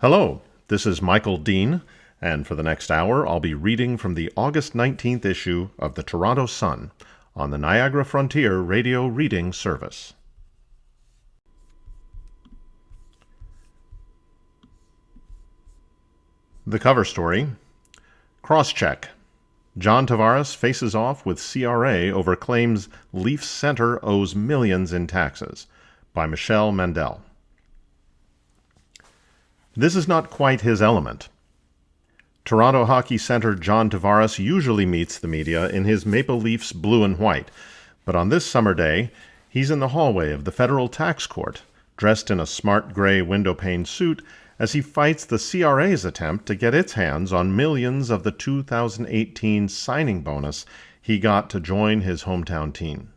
Hello, this is Michael Dean, and for the next hour I'll be reading from the August 19th issue of the Toronto Sun on the Niagara Frontier Radio Reading Service. The cover story, Crosscheck. John Tavares faces off with CRA over claims Leafs center owes millions in taxes, by Michelle Mandel. This is not quite his element. Toronto hockey center John Tavares usually meets the media in his Maple Leafs blue and white, but on this summer day, he's in the hallway of the federal tax court, dressed in a smart gray windowpane suit as he fights the CRA's attempt to get its hands on millions of the 2018 signing bonus he got to join his hometown team.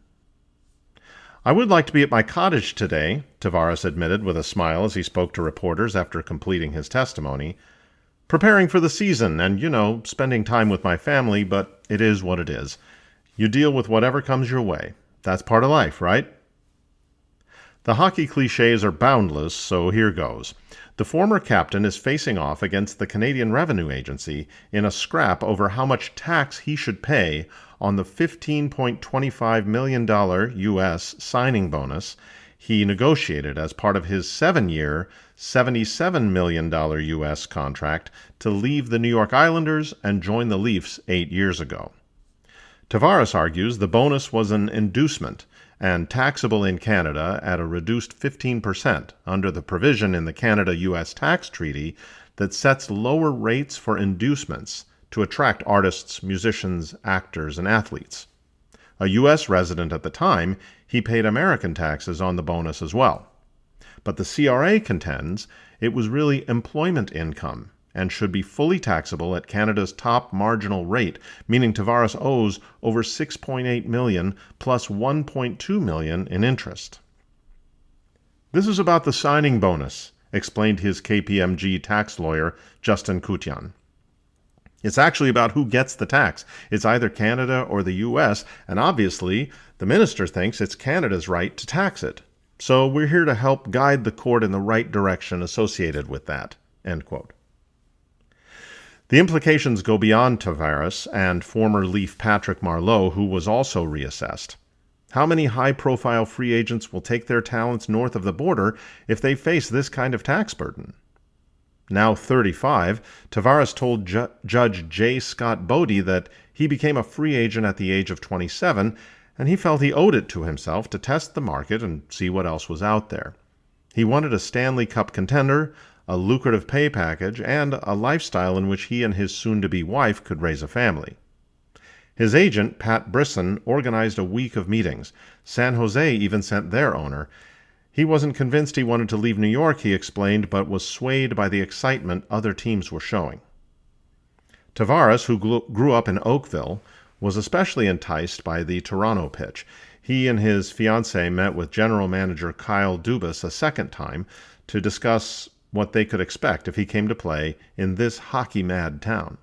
"I would like to be at my cottage today," Tavares admitted with a smile as he spoke to reporters after completing his testimony. "Preparing for the season and, spending time with my family, but it is what it is. You deal with whatever comes your way. That's part of life, right?" The hockey cliches are boundless, so here goes. The former captain is facing off against the Canadian Revenue Agency in a scrap over how much tax he should pay on the $15.25 million U.S. signing bonus he negotiated as part of his 7-year, $77 million U.S. contract to leave the New York Islanders and join the Leafs 8 years ago. Tavares argues the bonus was an inducement and taxable in Canada at a reduced 15% under the provision in the Canada-U.S. tax treaty that sets lower rates for inducements to attract artists, musicians, actors, and athletes. A U.S. resident at the time, he paid American taxes on the bonus as well. But the CRA contends it was really employment income and should be fully taxable at Canada's top marginal rate, meaning Tavares owes over $6.8 million plus $1.2 million in interest. "This is about the signing bonus," explained his KPMG tax lawyer, Justin Kutyan. "It's actually about who gets the tax. It's either Canada or the U.S., and obviously the minister thinks it's Canada's right to tax it. So we're here to help guide the court in the right direction associated with that." End quote. The implications go beyond Tavares and former Leaf Patrick Marleau, who was also reassessed. How many high-profile free agents will take their talents north of the border if they face this kind of tax burden? Now 35, Tavares told Judge J. Scott Bodie that he became a free agent at the age of 27, and he felt he owed it to himself to test the market and see what else was out there. He wanted a Stanley Cup contender, a lucrative pay package, and a lifestyle in which he and his soon-to-be wife could raise a family. His agent, Pat Brisson, organized a week of meetings. San Jose even sent their owner. He wasn't convinced he wanted to leave New York, he explained, but was swayed by the excitement other teams were showing. Tavares, who grew up in Oakville, was especially enticed by the Toronto pitch. He and his fiancée met with general manager Kyle Dubas a second time to discuss what they could expect if he came to play in this hockey-mad town.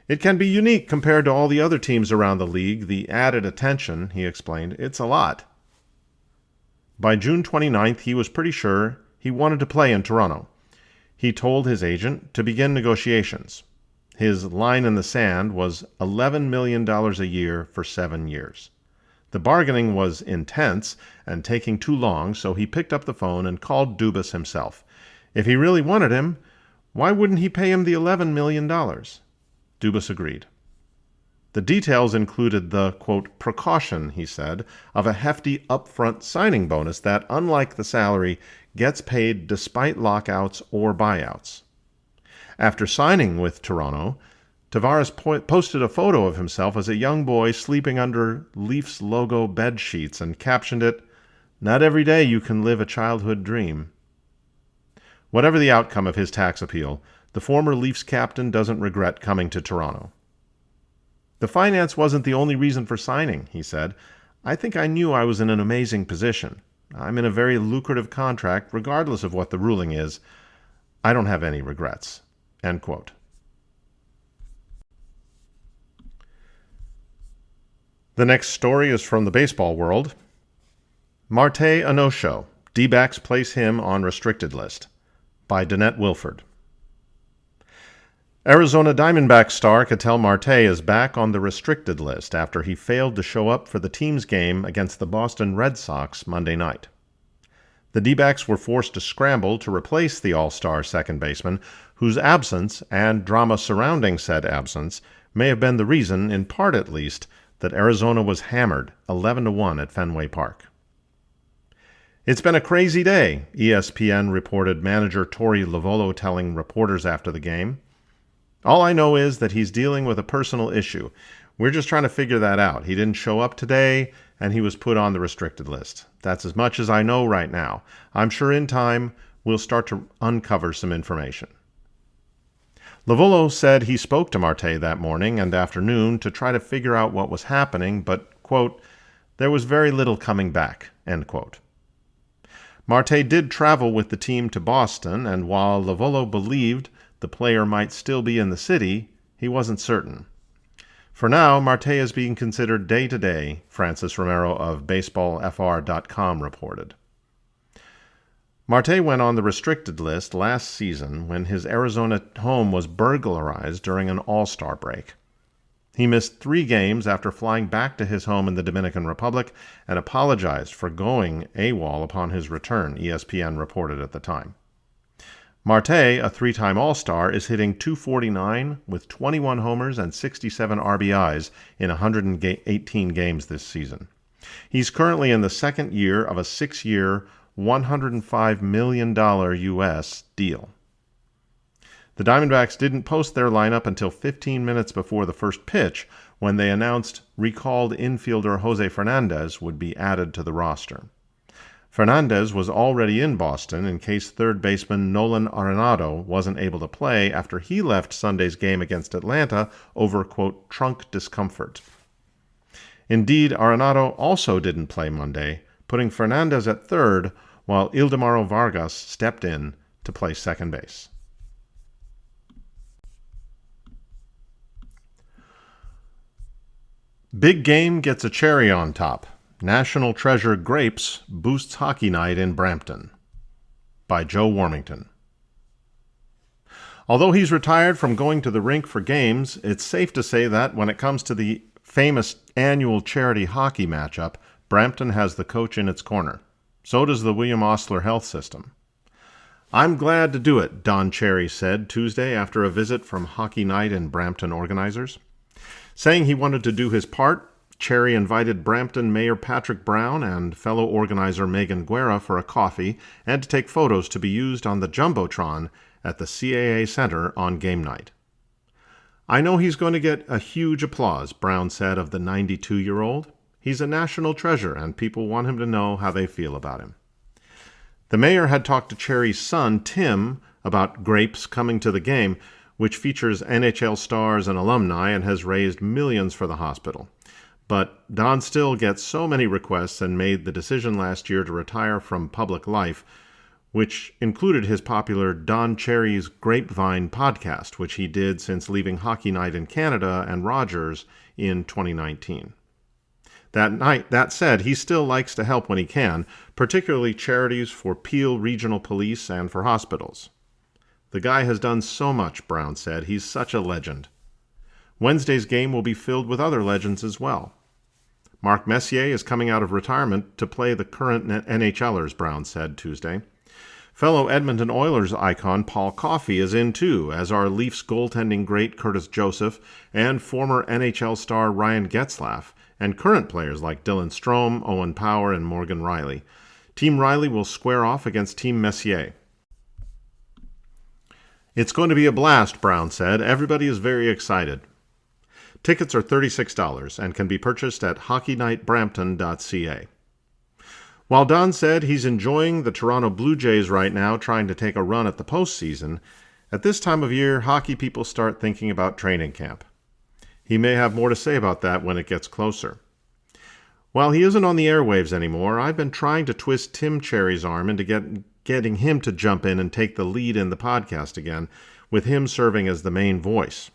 "It can be unique compared to all the other teams around the league, the added attention," he explained. "It's a lot." By June 29th, he was pretty sure he wanted to play in Toronto. He told his agent to begin negotiations. His line in the sand was $11 million a year for 7 years. The bargaining was intense and taking too long, so he picked up the phone and called Dubas himself. If he really wanted him, why wouldn't he pay him the $11 million? Dubas agreed. The details included the, quote, precaution, he said, of a hefty upfront signing bonus that, unlike the salary, gets paid despite lockouts or buyouts. After signing with Toronto, Tavares posted a photo of himself as a young boy sleeping under Leafs logo bed sheets and captioned it, "Not every day you can live a childhood dream." Whatever the outcome of his tax appeal, the former Leafs captain doesn't regret coming to Toronto. "The finance wasn't the only reason for signing," he said. "I think I knew I was in an amazing position. I'm in a very lucrative contract, regardless of what the ruling is. I don't have any regrets." End quote. The next story is from the baseball world. Marte Anosho. D-backs place him on restricted list. by Danette Wilford. Arizona Diamondbacks star Ketel Marte is back on the restricted list after he failed to show up for the team's game against the Boston Red Sox Monday night. The D-backs were forced to scramble to replace the all-star second baseman, whose absence and drama surrounding said absence may have been the reason, in part at least, that Arizona was hammered 11-1 at Fenway Park. "It's been a crazy day," ESPN reported manager Torey Lovullo telling reporters after the game. "All I know is that he's dealing with a personal issue. We're just trying to figure that out. He didn't show up today, and he was put on the restricted list. That's as much as I know right now. I'm sure in time we'll start to uncover some information." Lovullo said he spoke to Marte that morning and afternoon to try to figure out what was happening, but, quote, "there was very little coming back," end quote. Marte did travel with the team to Boston, and while Lovullo believed the player might still be in the city, he wasn't certain. For now, Marte is being considered day-to-day, Francis Romero of BaseballFR.com reported. Marte went on the restricted list last season when his Arizona home was burglarized during an All-Star break. He missed 3 games after flying back to his home in the Dominican Republic and apologized for going AWOL upon his return, ESPN reported at the time. Marte, a 3-time All-Star, is hitting .249 with 21 homers and 67 RBIs in 118 games this season. He's currently in the second year of a 6-year, $105 million U.S. deal. The Diamondbacks didn't post their lineup until 15 minutes before the first pitch, when they announced recalled infielder Jose Fernandez would be added to the roster. Fernandez was already in Boston in case third baseman Nolan Arenado wasn't able to play after he left Sunday's game against Atlanta over, quote, trunk discomfort. Indeed, Arenado also didn't play Monday, putting Fernandez at third while Ildemaro Vargas stepped in to play second base. Big game gets a cherry on top. National Treasure Grapes boosts Hockey Night in Brampton by Joe Warmington. Although he's retired from going to the rink for games, it's safe to say that when it comes to the famous annual charity hockey matchup, Brampton has the coach in its corner. So does the William Osler Health System. "I'm glad to do it," Don Cherry said Tuesday after a visit from Hockey Night in Brampton organizers. Saying he wanted to do his part, Cherry invited Brampton Mayor Patrick Brown and fellow organizer Megan Guerra for a coffee and to take photos to be used on the Jumbotron at the CAA Center on game night. "I know he's going to get a huge applause," Brown said of the 92-year-old. "He's a national treasure, and people want him to know how they feel about him." The mayor had talked to Cherry's son, Tim, about Grapes coming to the game, which features NHL stars and alumni and has raised millions for the hospital. But Don still gets so many requests and made the decision last year to retire from public life, which included his popular Don Cherry's Grapevine podcast, which he did since leaving Hockey Night in Canada and Rogers in 2019. That said, he still likes to help when he can, particularly charities for Peel Regional Police and for hospitals. "The guy has done so much," Brown said. "He's such a legend." Wednesday's game will be filled with other legends as well. Mark Messier is coming out of retirement to play the current NHLers, Brown said Tuesday. Fellow Edmonton Oilers icon Paul Coffey is in too, as are Leafs goaltending great Curtis Joseph and former NHL star Ryan Getzlaf, and current players like Dylan Strome, Owen Power, and Morgan Riley. Team Riley will square off against Team Messier. "It's going to be a blast," Brown said. "Everybody is very excited." Tickets are $36 and can be purchased at hockeynightbrampton.ca. While Don said he's enjoying the Toronto Blue Jays right now trying to take a run at the postseason, at this time of year, hockey people start thinking about training camp. He may have more to say about that when it gets closer. While he isn't on the airwaves anymore, I've been trying to twist Tim Cherry's arm into getting him to jump in and take the lead in the podcast again, with him serving as the main voice.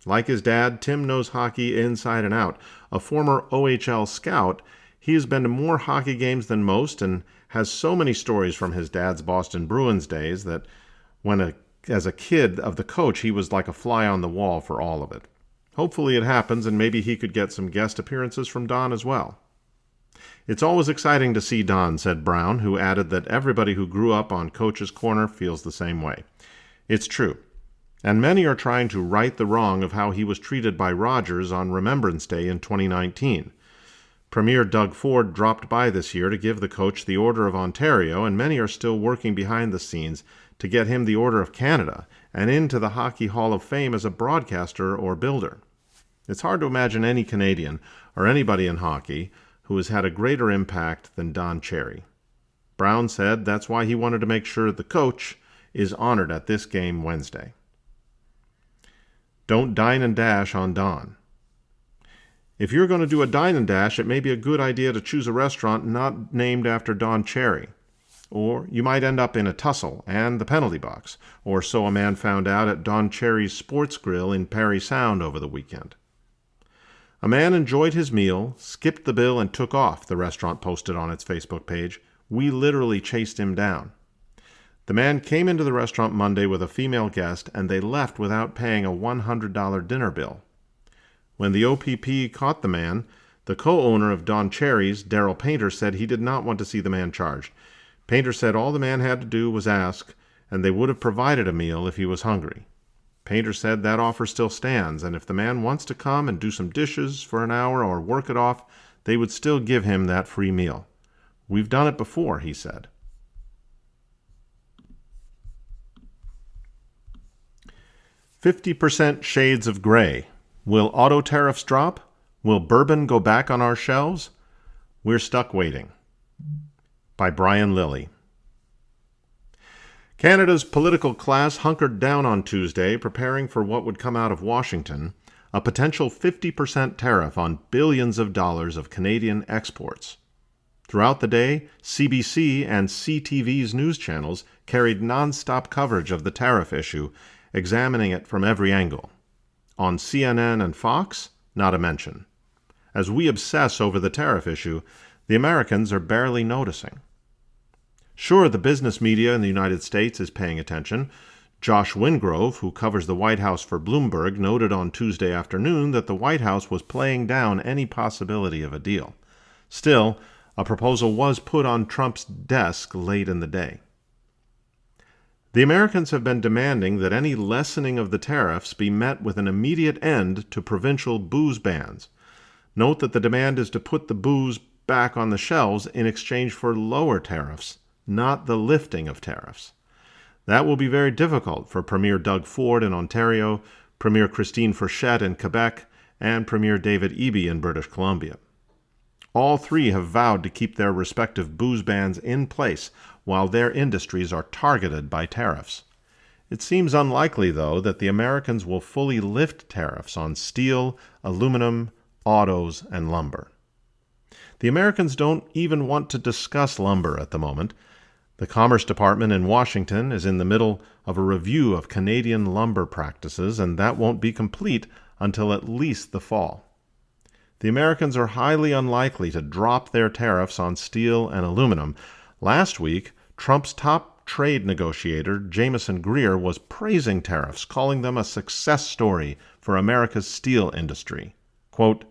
Like his dad, Tim knows hockey inside and out. A former OHL scout, he has been to more hockey games than most and has so many stories from his dad's Boston Bruins days that As a kid of the coach, he was like a fly on the wall for all of it. Hopefully it happens, and maybe he could get some guest appearances from Don as well. It's always exciting to see Don, said Brown, who added that everybody who grew up on Coach's Corner feels the same way. It's true, and many are trying to right the wrong of how he was treated by Rogers on Remembrance Day in 2019. Premier Doug Ford dropped by this year to give the coach the Order of Ontario, and many are still working behind the scenes to get him the Order of Canada and into the Hockey Hall of Fame as a broadcaster or builder. It's hard to imagine any Canadian or anybody in hockey who has had a greater impact than Don Cherry. Brown said that's why he wanted to make sure the coach is honored at this game Wednesday. Don't dine and dash on Don. If you're going to do a dine and dash, it may be a good idea to choose a restaurant not named after Don Cherry. Or you might end up in a tussle and the penalty box, or so a man found out at Don Cherry's Sports Grill in Parry Sound over the weekend. A man enjoyed his meal, skipped the bill, and took off, the restaurant posted on its Facebook page. We literally chased him down. The man came into the restaurant Monday with a female guest, and they left without paying a $100 dinner bill. When the OPP caught the man, the co-owner of Don Cherry's, Daryl Painter, said he did not want to see the man charged. Painter said all the man had to do was ask, and they would have provided a meal if he was hungry. Painter said that offer still stands, and if the man wants to come and do some dishes for an hour or work it off, they would still give him that free meal. We've done it before, he said. "50% shades of gray. Will auto tariffs drop? Will bourbon go back on our shelves? We're stuck waiting." By Brian Lilly. Canada's political class hunkered down on Tuesday, preparing for what would come out of Washington, a potential 50% tariff on billions of dollars of Canadian exports. Throughout the day, CBC and CTV's news channels carried nonstop coverage of the tariff issue, examining it from every angle. On CNN and Fox, not a mention. As we obsess over the tariff issue, the Americans are barely noticing. Sure, the business media in the United States is paying attention. Josh Wingrove, who covers the White House for Bloomberg, noted on Tuesday afternoon that the White House was playing down any possibility of a deal. Still, a proposal was put on Trump's desk late in the day. The Americans have been demanding that any lessening of the tariffs be met with an immediate end to provincial booze bans. Note that the demand is to put the booze back on the shelves in exchange for lower tariffs, not the lifting of tariffs. That will be very difficult for Premier Doug Ford in Ontario, Premier Christine Fourchette in Quebec, and Premier David Eby in British Columbia. All three have vowed to keep their respective booze bans in place while their industries are targeted by tariffs. It seems unlikely, though, that the Americans will fully lift tariffs on steel, aluminum, autos, and lumber. The Americans don't even want to discuss lumber at the moment. The Commerce Department in Washington is in the middle of a review of Canadian lumber practices, and that won't be complete until at least the fall. The Americans are highly unlikely to drop their tariffs on steel and aluminum. Last week, Trump's top trade negotiator, Jameson Greer, was praising tariffs, calling them a success story for America's steel industry. Quote,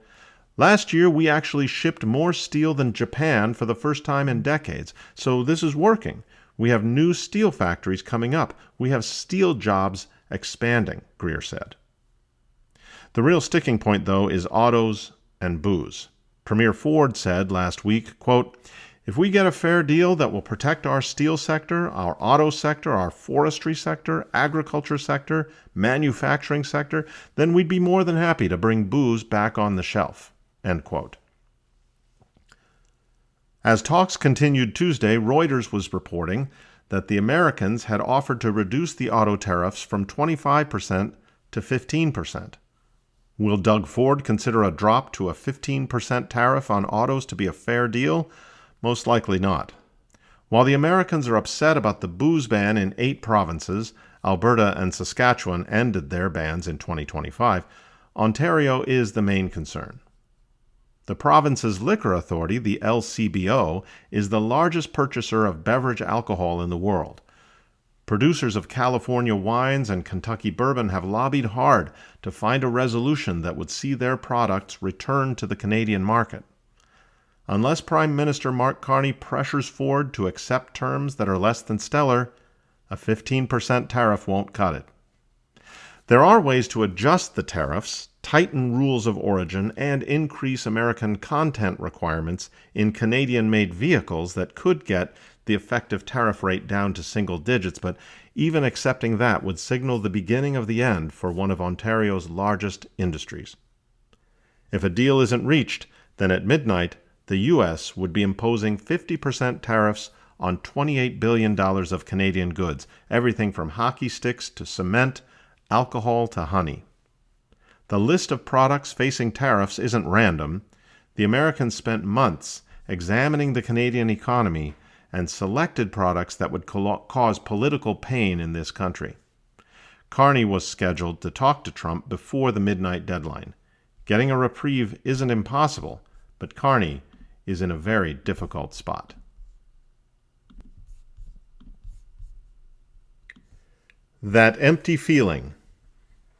"Last year, we actually shipped more steel than Japan for the first time in decades, so this is working. We have new steel factories coming up. We have steel jobs expanding," Greer said. The real sticking point, though, is autos and booze. Premier Ford said last week, quote, "If we get a fair deal that will protect our steel sector, our auto sector, our forestry sector, agriculture sector, manufacturing sector, then we'd be more than happy to bring booze back on the shelf." End quote. As talks continued Tuesday, Reuters was reporting that the Americans had offered to reduce the auto tariffs from 25% to 15%. Will Doug Ford consider a drop to a 15% tariff on autos to be a fair deal? Most likely not. While the Americans are upset about the booze ban in 8 provinces, Alberta and Saskatchewan ended their bans in 2025, Ontario is the main concern. The province's liquor authority, the LCBO, is the largest purchaser of beverage alcohol in the world. Producers of California wines and Kentucky bourbon have lobbied hard to find a resolution that would see their products returned to the Canadian market. Unless Prime Minister Mark Carney pressures Ford to accept terms that are less than stellar, a 15% tariff won't cut it. There are ways to adjust the tariffs, tighten rules of origin, and increase American content requirements in Canadian-made vehicles that could get the effective tariff rate down to single digits, but even accepting that would signal the beginning of the end for one of Ontario's largest industries. If a deal isn't reached, then at midnight, the U.S. would be imposing 50% tariffs on $28 billion of Canadian goods, everything from hockey sticks to cement, alcohol to honey. The list of products facing tariffs isn't random. The Americans spent months examining the Canadian economy and selected products that would cause political pain in this country. Carney was scheduled to talk to Trump before the midnight deadline. Getting a reprieve isn't impossible, but Carney is in a very difficult spot. That empty feeling.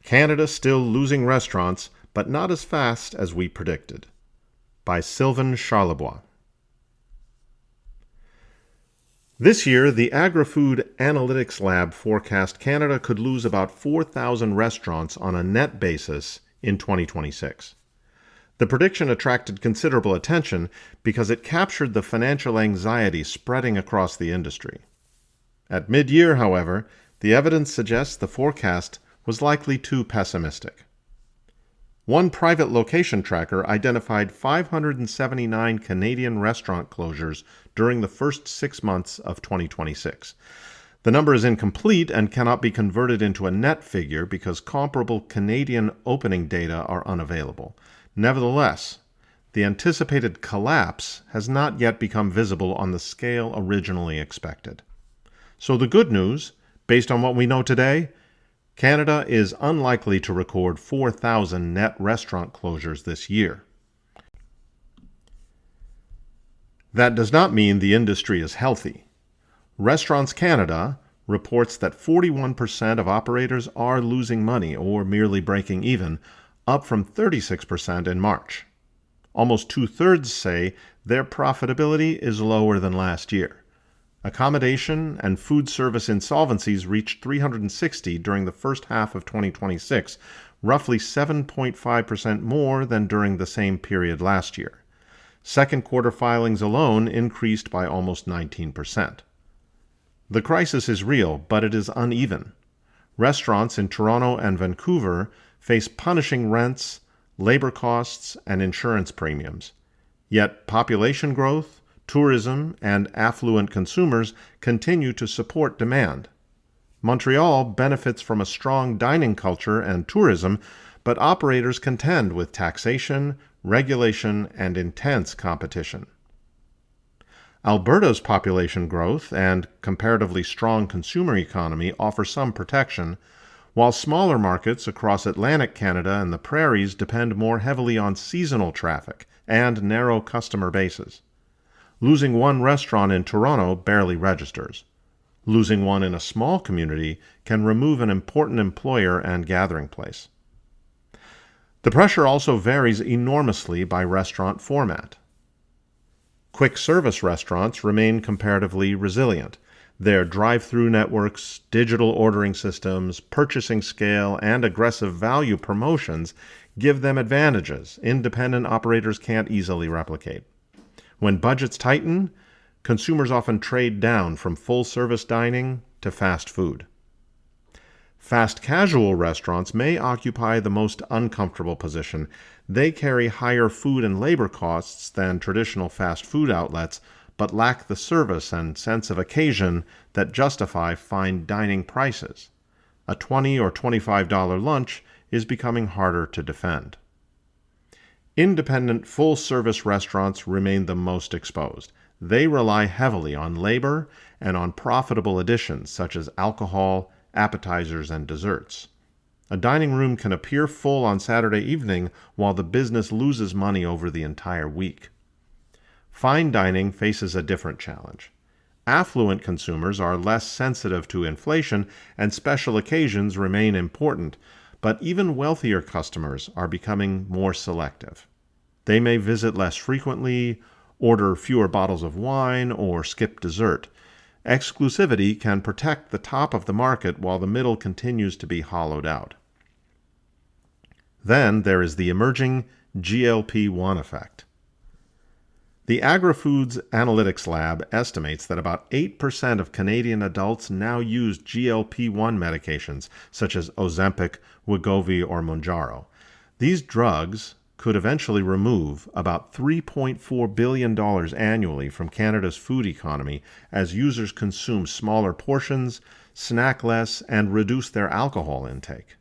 Canada still losing restaurants, but not as fast as we predicted. By Sylvain Charlebois. This year, the Agri-Food Analytics Lab forecast Canada could lose about 4,000 restaurants on a net basis in 2026. The prediction attracted considerable attention because it captured the financial anxiety spreading across the industry. At mid-year, however, the evidence suggests the forecast was likely too pessimistic. One private location tracker identified 579 Canadian restaurant closures during the first 6 months of 2026. The number is incomplete and cannot be converted into a net figure because comparable Canadian opening data are unavailable. Nevertheless, the anticipated collapse has not yet become visible on the scale originally expected. So the good news, based on what we know today, Canada is unlikely to record 4,000 net restaurant closures this year. That does not mean the industry is healthy. Restaurants Canada reports that 41% of operators are losing money or merely breaking even, up from 36% in March. Almost two-thirds say their profitability is lower than last year. Accommodation and food service insolvencies reached 360 during the first half of 2026, roughly 7.5% more than during the same period last year. Second quarter filings alone increased by almost 19%. The crisis is real, but it is uneven. Restaurants in Toronto and Vancouver face punishing rents, labor costs, and insurance premiums. Yet population growth, tourism, and affluent consumers continue to support demand. Montreal benefits from a strong dining culture and tourism, but operators contend with taxation, regulation, and intense competition. Alberta's population growth and comparatively strong consumer economy offer some protection, while smaller markets across Atlantic Canada and the prairies depend more heavily on seasonal traffic and narrow customer bases. Losing one restaurant in Toronto barely registers. Losing one in a small community can remove an important employer and gathering place. The pressure also varies enormously by restaurant format. Quick service restaurants remain comparatively resilient. Their drive-through networks, digital ordering systems, purchasing scale, and aggressive value promotions give them advantages independent operators can't easily replicate. When budgets tighten, consumers often trade down from full-service dining to fast food. Fast casual restaurants may occupy the most uncomfortable position. They carry higher food and labor costs than traditional fast food outlets, but lack the service and sense of occasion that justify fine dining prices. A $20 or $25 lunch is becoming harder to defend. Independent full-service restaurants remain the most exposed. They rely heavily on labor and on profitable additions such as alcohol, appetizers, and desserts. A dining room can appear full on Saturday evening while the business loses money over the entire week. Fine dining faces a different challenge. Affluent consumers are less sensitive to inflation, and special occasions remain important, but even wealthier customers are becoming more selective. They may visit less frequently, order fewer bottles of wine, or skip dessert. Exclusivity can protect the top of the market while the middle continues to be hollowed out. Then there is the emerging GLP-1 effect. The AgriFoods Analytics Lab estimates that about 8% of Canadian adults now use GLP-1 medications, such as Ozempic, Wegovy, or Mounjaro. These drugs could eventually remove about $3.4 billion annually from Canada's food economy as users consume smaller portions, snack less, and reduce their alcohol intake.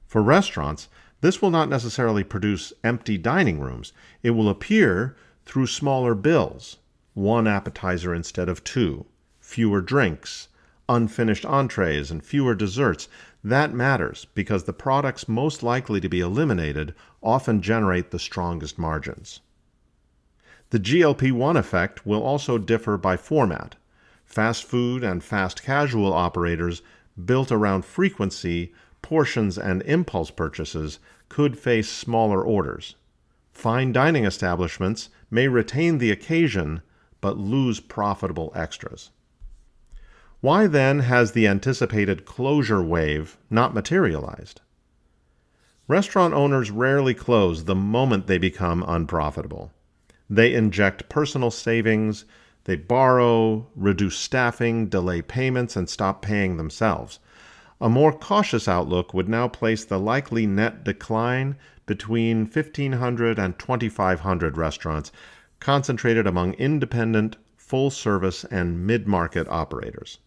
For restaurants, this will not necessarily produce empty dining rooms. It will appear through smaller bills, one appetizer instead of two, fewer drinks, unfinished entrees, and fewer desserts. That matters because the products most likely to be eliminated often generate the strongest margins. The GLP-1 effect will also differ by format. Fast food and fast casual operators built around frequency, portions, and impulse purchases could face smaller orders. Fine dining establishments may retain the occasion but lose profitable extras. Why then has the anticipated closure wave not materialized? Restaurant owners rarely close the moment they become unprofitable. They inject personal savings, they borrow, reduce staffing, delay payments, and stop paying themselves. A more cautious outlook would now place the likely net decline between 1,500 and 2,500 restaurants concentrated among independent, full-service, and mid-market operators.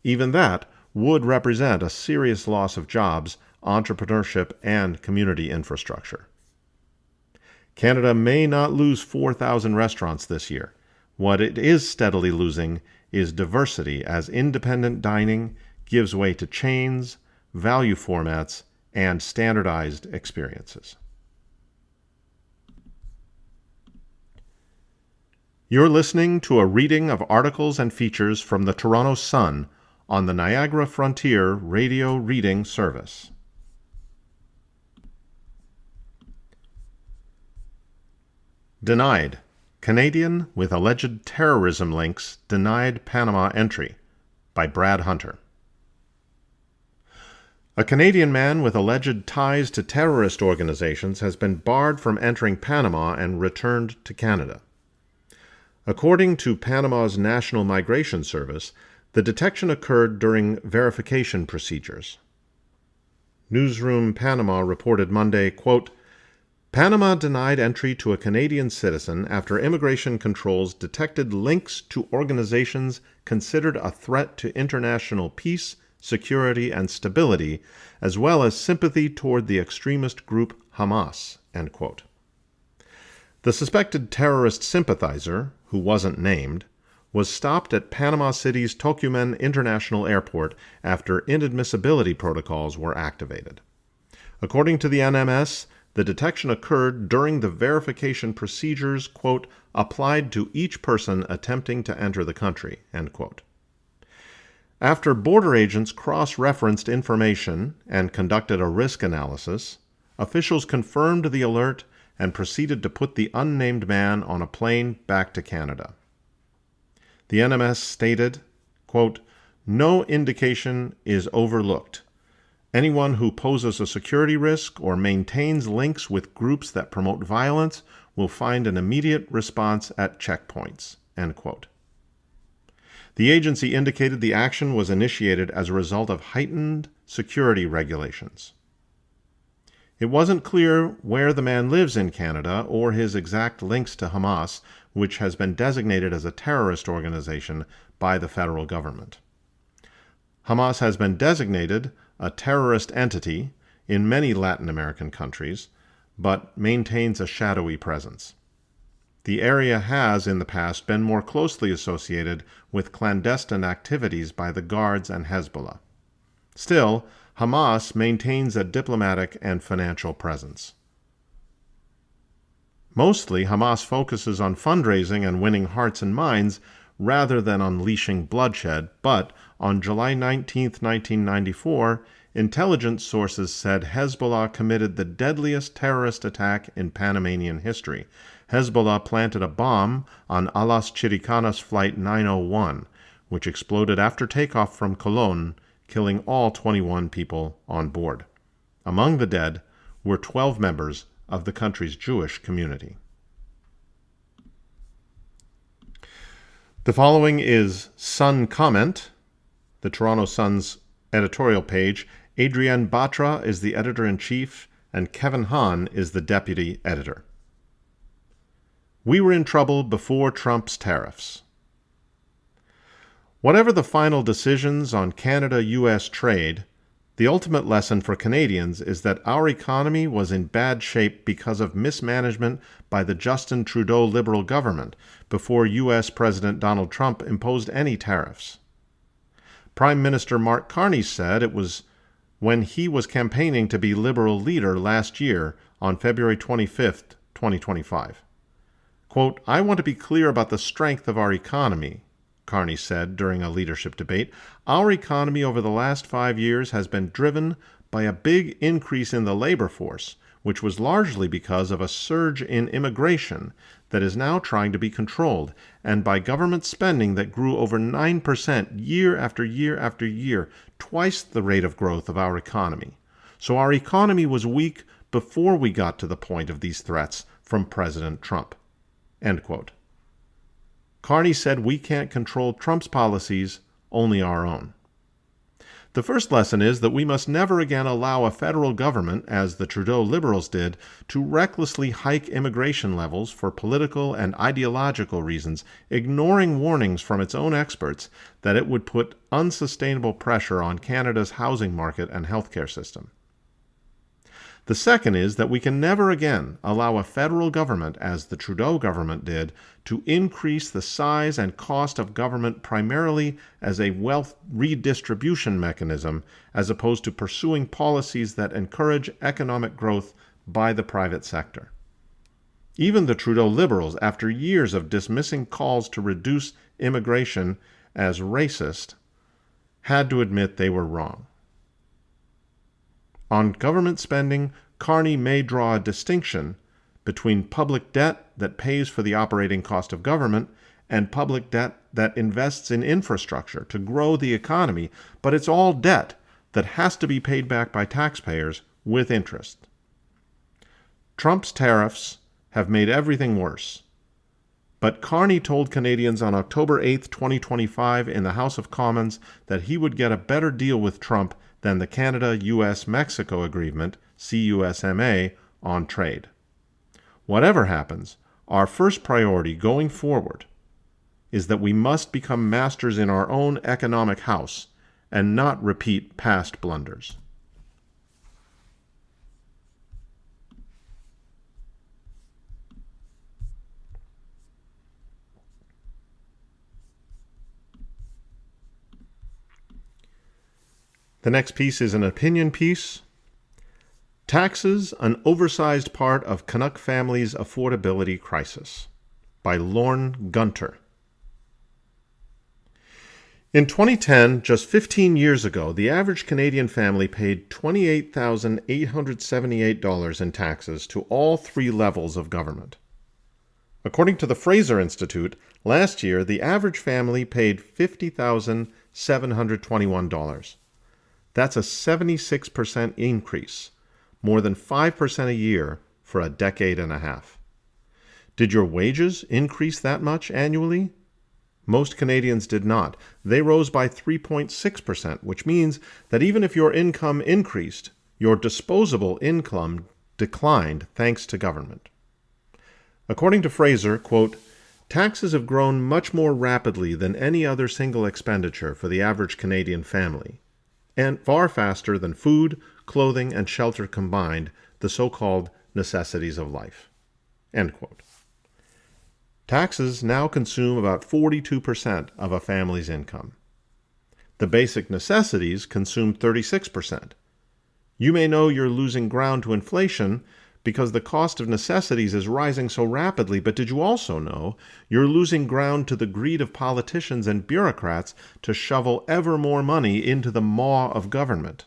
Even that would represent a serious loss of jobs, entrepreneurship, and community infrastructure. Canada may not lose 4,000 restaurants this year. What it is steadily losing is diversity as independent dining gives way to chains, value formats, and standardized experiences. You're listening to a reading of articles and features from the Toronto Sun on the Niagara Frontier Radio Reading Service. Denied. Canadian with alleged terrorism links denied Panama entry by Brad Hunter. A Canadian man with alleged ties to terrorist organizations has been barred from entering Panama and returned to Canada. According to Panama's National Migration Service, the detection occurred during verification procedures. Newsroom Panama reported Monday, quote, Panama denied entry to a Canadian citizen after immigration controls detected links to organizations considered a threat to international peace, security, and stability, as well as sympathy toward the extremist group Hamas, end quote. The suspected terrorist sympathizer, who wasn't named, was stopped at Panama City's Tocumen International Airport after inadmissibility protocols were activated. According to the NMS, the detection occurred during the verification procedures, quote, applied to each person attempting to enter the country, end quote. After border agents cross-referenced information and conducted a risk analysis, officials confirmed the alert and proceeded to put the unnamed man on a plane back to Canada. The NMS stated, quote, no indication is overlooked. Anyone who poses a security risk or maintains links with groups that promote violence will find an immediate response at checkpoints, end quote. The agency indicated the action was initiated as a result of heightened security regulations. It wasn't clear where the man lives in Canada or his exact links to Hamas, which has been designated as a terrorist organization by the federal government. Hamas has been designated a terrorist entity in many Latin American countries, but maintains a shadowy presence. The area has, in the past, been more closely associated with clandestine activities by the Guards and Hezbollah. Still, Hamas maintains a diplomatic and financial presence. Mostly, Hamas focuses on fundraising and winning hearts and minds rather than unleashing bloodshed, but on July 19, 1994, intelligence sources said Hezbollah committed the deadliest terrorist attack in Panamanian history. Hezbollah planted a bomb on Alas Chiricanas Flight 901, which exploded after takeoff from Colón, killing all 21 people on board. Among the dead were 12 members of the country's Jewish community. The following is Sun Comment, the Toronto Sun's editorial page. Adrienne Batra is the editor-in-chief, and Kevin Hahn is the deputy editor. We were in trouble before Trump's tariffs. Whatever the final decisions on Canada-U.S. trade, the ultimate lesson for Canadians is that our economy was in bad shape because of mismanagement by the Justin Trudeau Liberal government before U.S. President Donald Trump imposed any tariffs. Prime Minister Mark Carney said it was when he was campaigning to be Liberal leader last year on February 25, 2025. Quote, "I want to be clear about the strength of our economy," Carney said during a leadership debate. "Our economy over the last 5 years has been driven by a big increase in the labor force, which was largely because of a surge in immigration that is now trying to be controlled, and by government spending that grew over 9% year after year after year, twice the rate of growth of our economy. So our economy was weak before we got to the point of these threats from President Trump." End quote. Carney said we can't control Trump's policies, only our own. The first lesson is that we must never again allow a federal government, as the Trudeau Liberals did, to recklessly hike immigration levels for political and ideological reasons, ignoring warnings from its own experts that it would put unsustainable pressure on Canada's housing market and healthcare system. The second is that we can never again allow a federal government, as the Trudeau government did, to increase the size and cost of government primarily as a wealth redistribution mechanism, as opposed to pursuing policies that encourage economic growth by the private sector. Even the Trudeau Liberals, after years of dismissing calls to reduce immigration as racist, had to admit they were wrong. On government spending, Carney may draw a distinction between public debt that pays for the operating cost of government and public debt that invests in infrastructure to grow the economy, but it's all debt that has to be paid back by taxpayers with interest. Trump's tariffs have made everything worse. But Carney told Canadians on October 8, 2025 in the House of Commons that he would get a better deal with Trump than the Canada-US-Mexico Agreement, CUSMA, on trade. Whatever happens, our first priority going forward is that we must become masters in our own economic house and not repeat past blunders. The next piece is an opinion piece. Taxes, an oversized part of Canuck families' affordability crisis, by Lorne Gunter. In 2010, just 15 years ago, the average Canadian family paid $28,878 in taxes to all three levels of government. According to the Fraser Institute, last year the average family paid $50,721. That's a 76% increase, more than 5% a year for a decade and a half. Did your wages increase that much annually? Most Canadians did not. They rose by 3.6%, which means that even if your income increased, your disposable income declined thanks to government. According to Fraser, quote, "Taxes have grown much more rapidly than any other single expenditure for the average Canadian family, and far faster than food, clothing, and shelter combined, the so-called necessities of life." End quote. Taxes now consume about 42% of a family's income. The basic necessities consume 36%. You may know you're losing ground to inflation, because the cost of necessities is rising so rapidly. But did you also know you're losing ground to the greed of politicians and bureaucrats to shovel ever more money into the maw of government?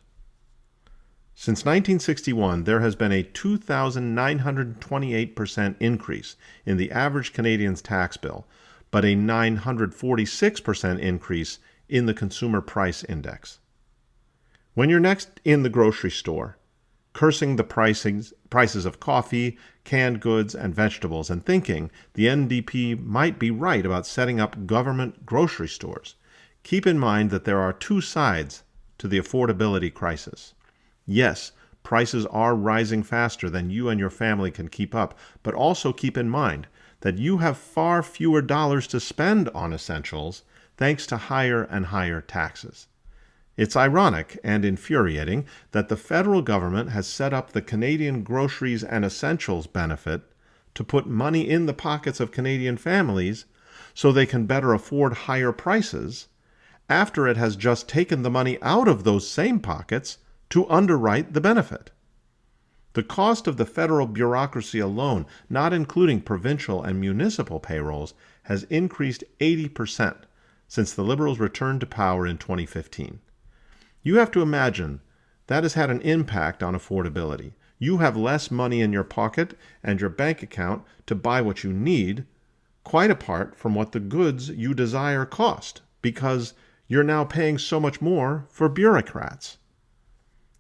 Since 1961, there has been a 2,928% increase in the average Canadian's tax bill, but a 946% increase in the Consumer Price Index. When you're next in the grocery store, cursing the prices of coffee, canned goods, and vegetables, and thinking the NDP might be right about setting up government grocery stores, keep in mind that there are two sides to the affordability crisis. Yes, prices are rising faster than you and your family can keep up, but also keep in mind that you have far fewer dollars to spend on essentials thanks to higher and higher taxes. It's ironic and infuriating that the federal government has set up the Canadian Groceries and Essentials benefit to put money in the pockets of Canadian families so they can better afford higher prices, after it has just taken the money out of those same pockets to underwrite the benefit. The cost of the federal bureaucracy alone, not including provincial and municipal payrolls, has increased 80% since the Liberals returned to power in 2015. You have to imagine that has had an impact on affordability. You have less money in your pocket and your bank account to buy what you need, quite apart from what the goods you desire cost, because you're now paying so much more for bureaucrats.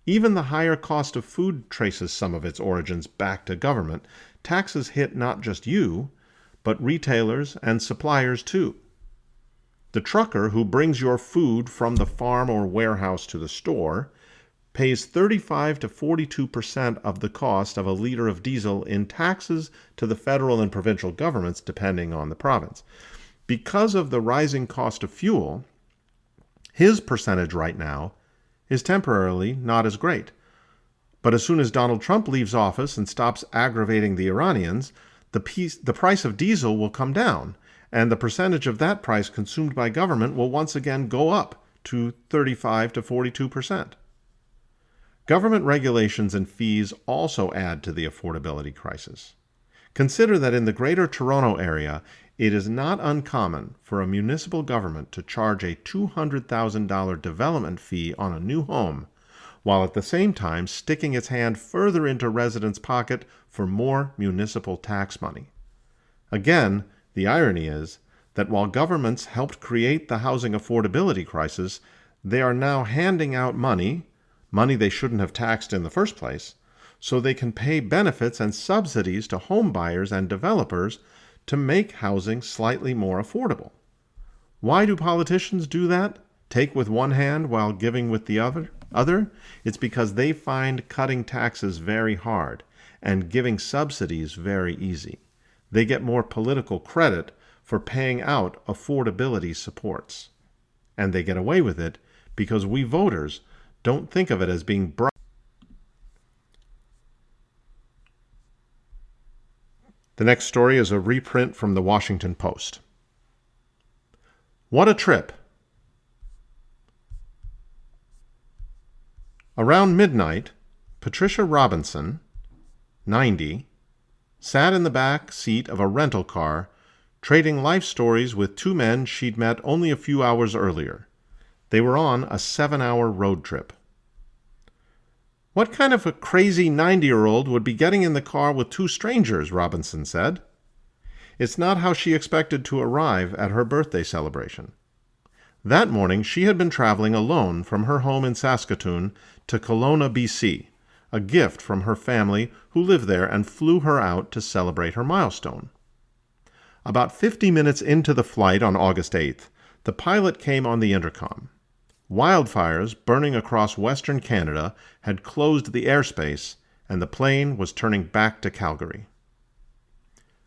Even the higher cost of food traces some of its origins back to government. Taxes hit not just you, but retailers and suppliers too. The trucker who brings your food from the farm or warehouse to the store pays 35 to 42% of the cost of a liter of diesel in taxes to the federal and provincial governments, depending on the province. Because of the rising cost of fuel, his percentage right now is temporarily not as great. But as soon as Donald Trump leaves office and stops aggravating the Iranians, the price of diesel will come down, and the percentage of that price consumed by government will once again go up to 35 to 42%. Government regulations and fees also add to the affordability crisis. Consider that in the Greater Toronto Area, it is not uncommon for a municipal government to charge a $200,000 development fee on a new home, while at the same time sticking its hand further into residents' pocket for more municipal tax money. Again, the irony is that while governments helped create the housing affordability crisis, they are now handing out money they shouldn't have taxed in the first place, so they can pay benefits and subsidies to home buyers and developers to make housing slightly more affordable. Why do politicians do that? Take with one hand while giving with the other? It's because they find cutting taxes very hard and giving subsidies very easy. They get more political credit for paying out affordability supports. And they get away with it because we voters don't think of it as being bright. The next story is a reprint from the Washington Post. What a trip! Around midnight, Patricia Robinson, 90, sat in the back seat of a rental car, trading life stories with two men she'd met only a few hours earlier. They were on a 7-hour road trip. What kind of a crazy 90-year-old would be getting in the car with two strangers, Robinson said. It's not how she expected to arrive at her birthday celebration. That morning, she had been traveling alone from her home in Saskatoon to Kelowna, BC, a gift from her family who live there and flew her out to celebrate her milestone. About 50 minutes into the flight on August 8th, the pilot came on the intercom. Wildfires burning across Western Canada had closed the airspace, and the plane was turning back to Calgary.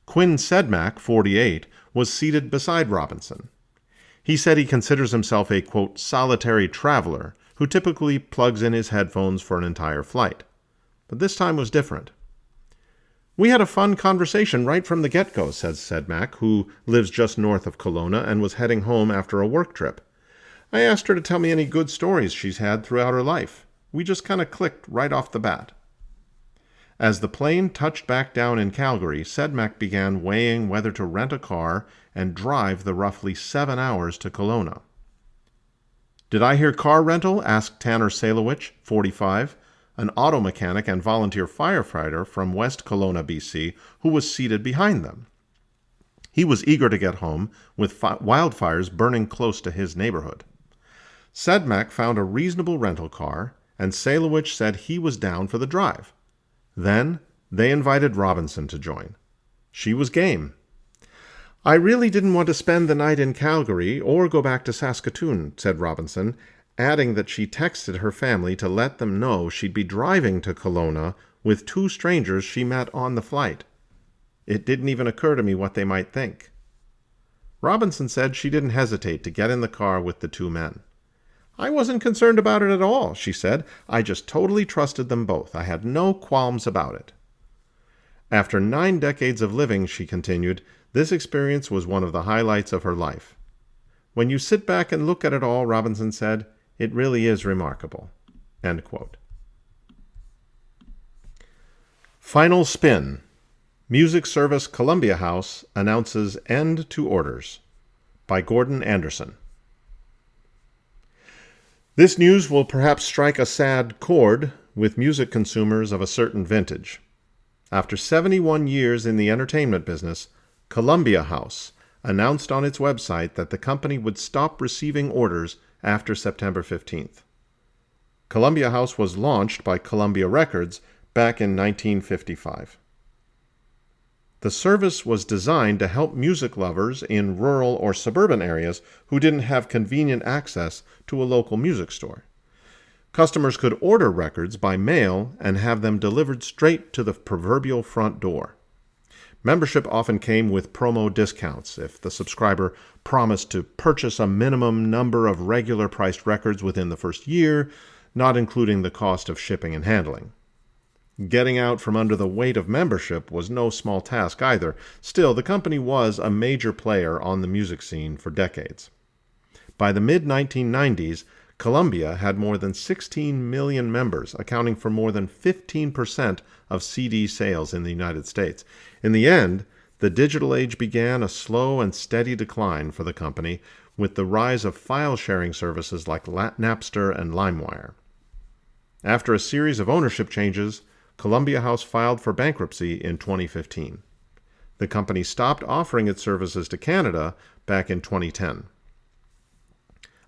Quinn Sedmak, 48, was seated beside Robinson. He said he considers himself a, quote, solitary traveler who typically plugs in his headphones for an entire flight. But this time was different. We had a fun conversation right from the get-go, says Sedmak, who lives just north of Kelowna and was heading home after a work trip. I asked her to tell me any good stories she's had throughout her life. We just kind of clicked right off the bat. As the plane touched back down in Calgary, Sedmak began weighing whether to rent a car and drive the roughly 7 hours to Kelowna. "Did I hear car rental?" asked Tanner Salowich, 45, an auto mechanic and volunteer firefighter from West Kelowna, BC, who was seated behind them. He was eager to get home, with wildfires burning close to his neighborhood. Sedmak found a reasonable rental car, and Salowich said he was down for the drive. Then they invited Robinson to join. She was game. "I really didn't want to spend the night in Calgary or go back to Saskatoon," said Robinson, adding that she texted her family to let them know she'd be driving to Kelowna with 2 strangers she met on the flight. "It didn't even occur to me what they might think." Robinson said she didn't hesitate to get in the car with the 2 men. "I wasn't concerned about it at all," she said. "I just totally trusted them both. I had no qualms about it." After 9 decades of living, she continued, this experience was one of the highlights of her life. "When you sit back and look at it all," Robinson said, "it really is remarkable." End quote. Final spin. Music service Columbia House announces end to orders. By Gordon Anderson. This news will perhaps strike a sad chord with music consumers of a certain vintage. After 71 years in the entertainment business, Columbia House announced on its website that the company would stop receiving orders after September 15th. Columbia House was launched by Columbia Records back in 1955. The service was designed to help music lovers in rural or suburban areas who didn't have convenient access to a local music store. Customers could order records by mail and have them delivered straight to the proverbial front door. Membership often came with promo discounts if the subscriber promised to purchase a minimum number of regular-priced records within the first year, not including the cost of shipping and handling. Getting out from under the weight of membership was no small task either. Still, the company was a major player on the music scene for decades. By the mid-1990s, Columbia had more than 16 million members, accounting for more than 15% of CD sales in the United States. In the end, the digital age began a slow and steady decline for the company, with the rise of file-sharing services like Napster and LimeWire. After a series of ownership changes, Columbia House filed for bankruptcy in 2015. The company stopped offering its services to Canada back in 2010.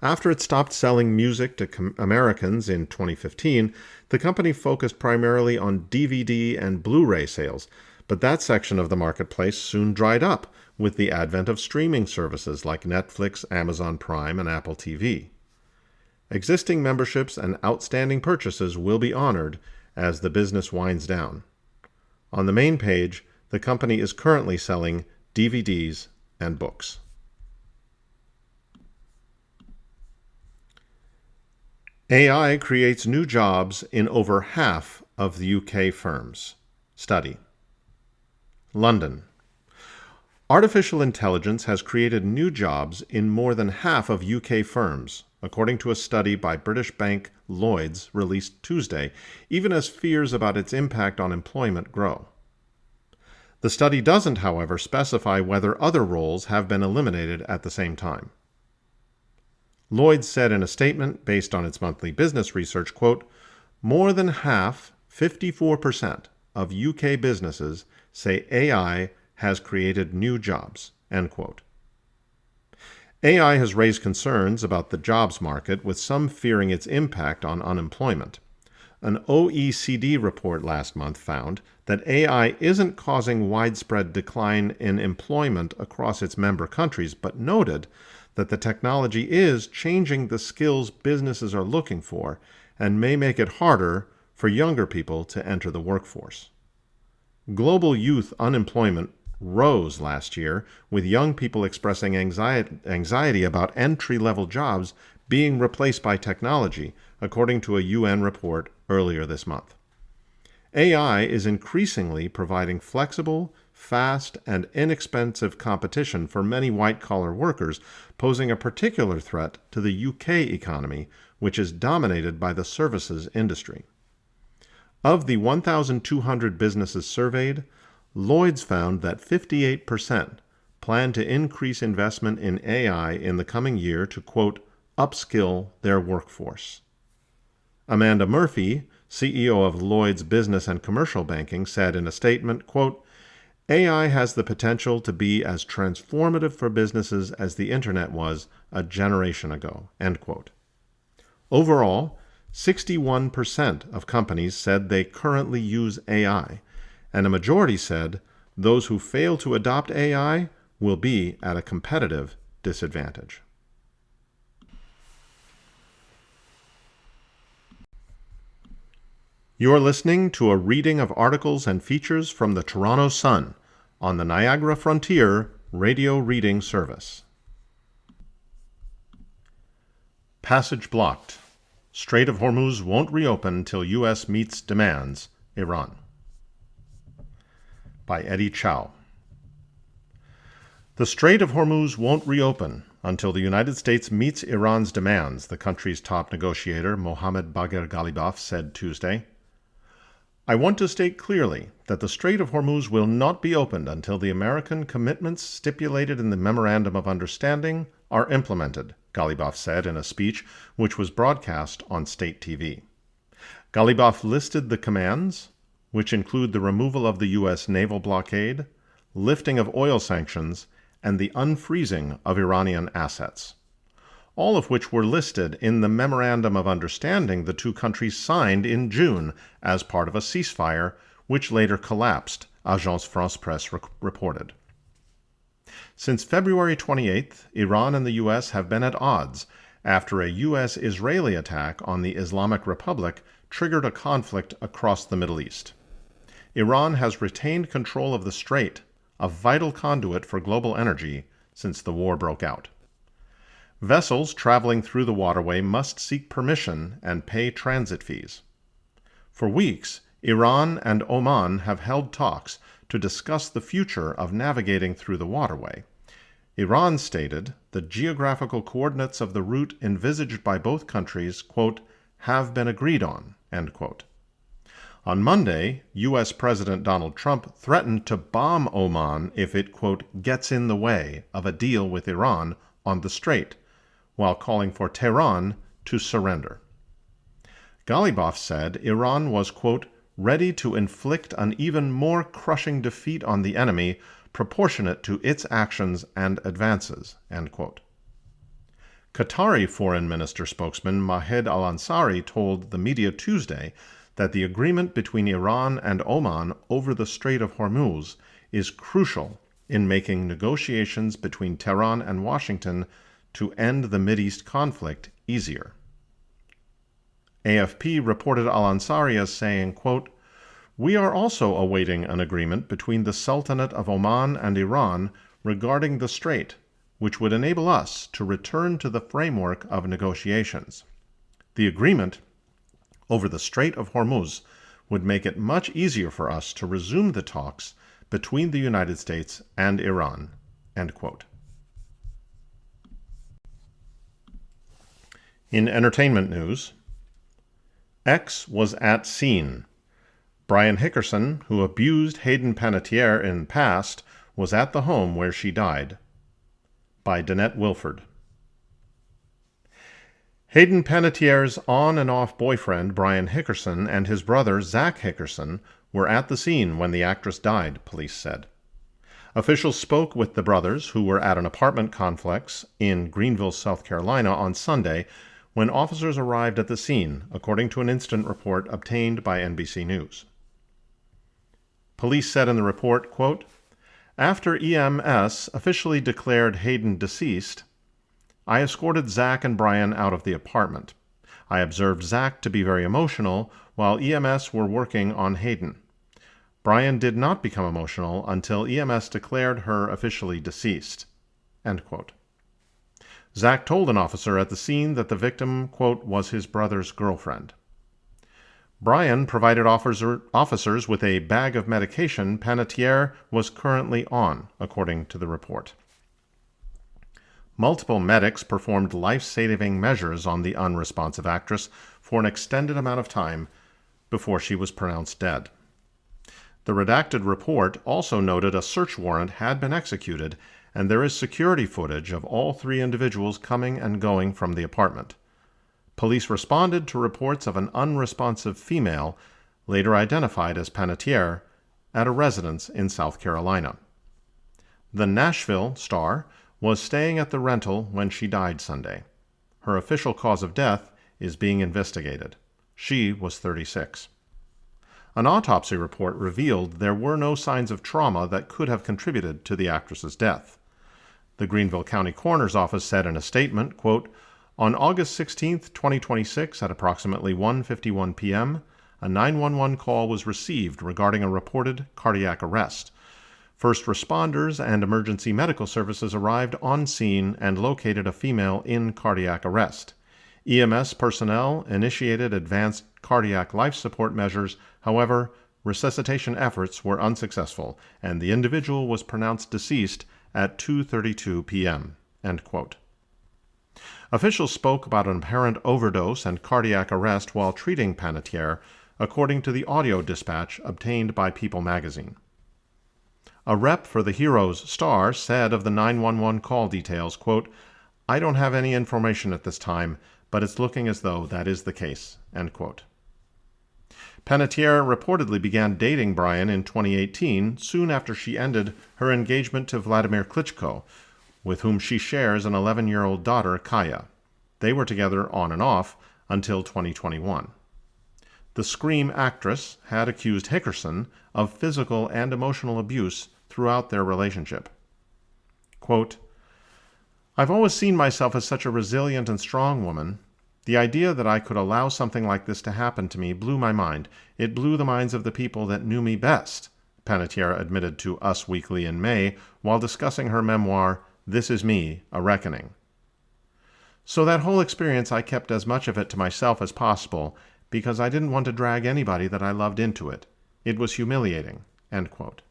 After it stopped selling music to Americans in 2015, the company focused primarily on DVD and Blu-ray sales, but that section of the marketplace soon dried up with the advent of streaming services like Netflix, Amazon Prime, and Apple TV. Existing memberships and outstanding purchases will be honored as the business winds down. On the main page, the company is currently selling DVDs and books. AI creates new jobs in over half of the UK firms. Study. London. Artificial intelligence has created new jobs in more than half of UK firms, according to a study by British bank Lloyds released Tuesday, even as fears about its impact on employment grow. The study doesn't, however, specify whether other roles have been eliminated at the same time. Lloyds said in a statement based on its monthly business research, quote, "More than half, 54%, of UK businesses say AI has created new jobs," end quote. AI has raised concerns about the jobs market, with some fearing its impact on unemployment. An OECD report last month found that AI isn't causing widespread decline in employment across its member countries, but noted that the technology is changing the skills businesses are looking for and may make it harder for younger people to enter the workforce. Global youth unemployment rose last year, with young people expressing anxiety about entry-level jobs being replaced by technology, according to a UN report earlier this month. AI is increasingly providing flexible, fast, and inexpensive competition for many white-collar workers, posing a particular threat to the UK economy, which is dominated by the services industry. Of the 1,200 businesses surveyed, Lloyd's found that 58% plan to increase investment in AI in the coming year to, quote, upskill their workforce. Amanda Murphy, CEO of Lloyd's Business and Commercial Banking, said in a statement, quote, AI has the potential to be as transformative for businesses as the Internet was a generation ago, end quote. Overall, 61% of companies said they currently use AI, and a majority said those who fail to adopt AI will be at a competitive disadvantage. You're listening to a reading of articles and features from the Toronto Sun on the Niagara Frontier Radio Reading Service. Passage blocked. Strait of Hormuz won't reopen till U.S. meets demands, Iran. By Eddie Chow. The Strait of Hormuz won't reopen until the United States meets Iran's demands, the country's top negotiator, Mohammad Bagher Ghalibaf, said Tuesday. I want to state clearly that the Strait of Hormuz will not be opened until the American commitments stipulated in the Memorandum of Understanding are implemented, Ghalibaf said in a speech which was broadcast on state TV. Ghalibaf listed the commands, which include the removal of the U.S. naval blockade, lifting of oil sanctions, and the unfreezing of Iranian assets, all of which were listed in the Memorandum of Understanding the two countries signed in June as part of a ceasefire, which later collapsed, Agence France-Presse reported. Since February 28th, Iran and the U.S. have been at odds after a U.S.-Israeli attack on the Islamic Republic triggered a conflict across the Middle East. Iran has retained control of the strait, a vital conduit for global energy, since the war broke out. Vessels traveling through the waterway must seek permission and pay transit fees. For weeks, Iran and Oman have held talks to discuss the future of navigating through the waterway. Iran stated the geographical coordinates of the route envisaged by both countries, quote, have been agreed on, end quote. On Monday, U.S. President Donald Trump threatened to bomb Oman if it, quote, gets in the way of a deal with Iran on the strait, while calling for Tehran to surrender. Ghalibaf said Iran was, quote, ready to inflict an even more crushing defeat on the enemy proportionate to its actions and advances, end quote. Qatari Foreign Minister spokesman Mahed Al-Ansari told the media Tuesday that the agreement between Iran and Oman over the Strait of Hormuz is crucial in making negotiations between Tehran and Washington to end the Mideast conflict easier. AFP reported Al-Ansari as saying, quote, we are also awaiting an agreement between the Sultanate of Oman and Iran regarding the strait, which would enable us to return to the framework of negotiations. The agreement over the Strait of Hormuz would make it much easier for us to resume the talks between the United States and Iran, end quote. In entertainment news, X was at scene. Brian Hickerson, who abused Hayden Panettiere in past, was at the home where she died. By Danette Wilford. Hayden Panettiere's on and off boyfriend, Brian Hickerson, and his brother, Zach Hickerson, were at the scene when the actress died, police said. Officials spoke with the brothers, who were at an apartment complex in Greenville, South Carolina, on Sunday, when officers arrived at the scene, according to an incident report obtained by NBC News. Police said in the report, quote, after EMS officially declared Hayden deceased, I escorted Zach and Brian out of the apartment. I observed Zach to be very emotional while EMS were working on Hayden. Brian did not become emotional until EMS declared her officially deceased, end quote. Zach told an officer at the scene that the victim, quote, was his brother's girlfriend. Brian provided officers with a bag of medication Panettiere was currently on, according to the report. Multiple medics performed life-saving measures on the unresponsive actress for an extended amount of time before she was pronounced dead. The redacted report also noted a search warrant had been executed, and there is security footage of all three individuals coming and going from the apartment. Police responded to reports of an unresponsive female, later identified as Panettiere, at a residence in South Carolina. The Nashville star was staying at the rental when she died Sunday. Her official cause of death is being investigated. She was 36. An autopsy report revealed there were no signs of trauma that could have contributed to the actress's death. The Greenville County Coroner's Office said in a statement, quote, "On August 16, 2026, at approximately 1:51 p.m., a 911 call was received regarding a reported cardiac arrest. First responders and emergency medical services arrived on scene and located a female in cardiac arrest. EMS personnel initiated advanced cardiac life support measures. However, resuscitation efforts were unsuccessful, and the individual was pronounced deceased at 2:32 p.m." End quote. Officials spoke about an apparent overdose and cardiac arrest while treating Panettiere, according to the audio dispatch obtained by People magazine. A rep for the Heroes star said of the 911 call details, quote, "I don't have any information at this time, but it's looking as though that is the case." End quote. Panettiere reportedly began dating Bryan in 2018, soon after she ended her engagement to Vladimir Klitschko, with whom she shares an 11-year-old daughter, Kaya. They were together on and off until 2021. The Scream actress had accused Hickerson of physical and emotional abuse throughout their relationship. Quote, "I've always seen myself as such a resilient and strong woman. The idea that I could allow something like this to happen to me blew my mind. It blew the minds of the people that knew me best," Panettiere admitted to Us Weekly in May while discussing her memoir, This Is Me, A Reckoning. "So that whole experience, I kept as much of it to myself as possible because I didn't want to drag anybody that I loved into it. It was humiliating." End quote.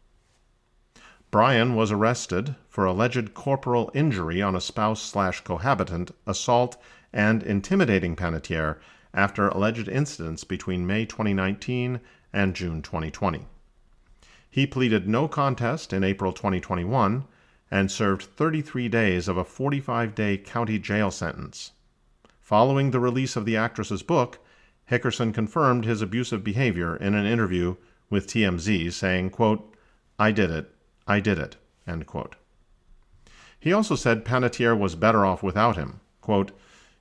Bryan was arrested for alleged corporal injury on a spouse/cohabitant, assault, and intimidating Panettiere after alleged incidents between May 2019 and June 2020. He pleaded no contest in April 2021 and served 33 days of a 45-day county jail sentence. Following the release of the actress's book, Hickerson confirmed his abusive behavior in an interview with TMZ, saying, quote, I did it, end quote. He also said Panettiere was better off without him. Quote,